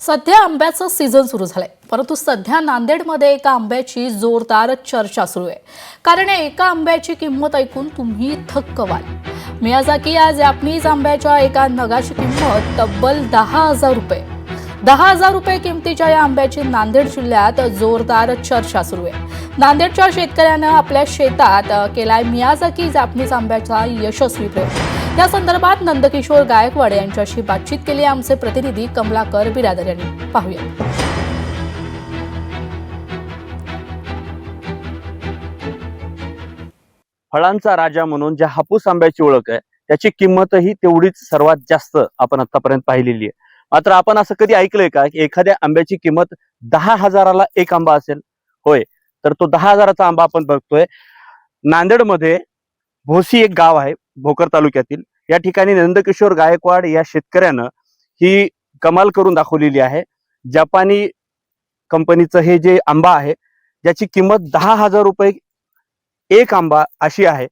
सध्या आंब्याचं सीझन सुरू झालंय, परंतु सध्या नांदेडमध्ये एका आंब्याची जोरदार चर्चा सुरू आहे। कारण एका आंब्याची किंमत ऐकून तुम्ही थक्क व्हाल। मियाझाकी या जॅपनीज आंब्याच्या एका नगाची किंमत तब्बल 10,000 रुपये। 10,000 रुपये किमतीच्या या आंब्याची नांदेड जिल्ह्यात जोरदार चर्चा सुरू आहे। नांदेडच्या शेतकऱ्यानं आपल्या शेतात केलाय मियाझाकी जॅपनीज आंब्याचा यशस्वी प्रयोग। या संदर्भात नंदकिशोर गायकवाड यांच्याशी बातचीत केली आमचे प्रतिनिधी कमलाकर बिरादर यांनी। पाहूया। फळांचा राजा म्हणून ज्या हापूस आंब्याची ओळख आहे त्याची किंमतही तेवढीच सर्वात जास्त आपण आतापर्यंत पाहिलेली आहे। मात्र आपण असं कधी ऐकलंय का की एखाद्या आंब्याची किंमत 10,000ला एक आंबा असेल? होय, तर तो 10,000चा आंबा आपण बघतोय। नांदेडमध्ये भोसी एक गाव आहे भोकर तालुक्यातील। या ठिकाणी नंदकिशोर गायकवाड या शेतकऱ्यानं ही कमाल करून दाखवलेली आहे। जपानी कंपनीचं हे जे आंबा आहे ज्याची किंमत 10,000 रुपये एक आंबा अशी आहे।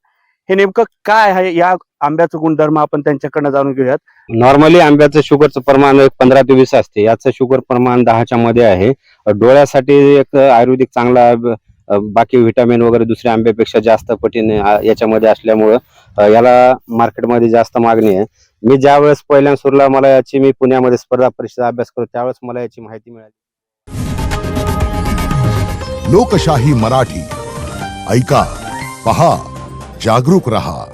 हे नेमकं काय आहे, या आंब्याचं गुणधर्म आपण त्यांच्याकडनं जाणून घेऊयात। नॉर्मली आंब्याचं शुगरचं प्रमाण 15 ते 20 असते, याचं शुगर प्रमाण 10च्या मध्ये आहे। डोळ्यासाठी एक आयुर्वेदिक चांगला, बाकी व्हिटॅमिन वगैरे दुसऱ्या आंब्यापेक्षा जास्त पटीने याच्यामध्ये असल्यामुळं याला मार्केटमध्ये जास्त मागणी आहे। मी ज्यावेळेस पहिल्यांदा सुरुला मला याची मी पुण्यामध्ये स्पर्धा परीक्षा अभ्यास करतो त्यावेळेस मला याची माहिती मिळाली। लोकशाही मराठी ऐका, पहा, जागरूक रहा।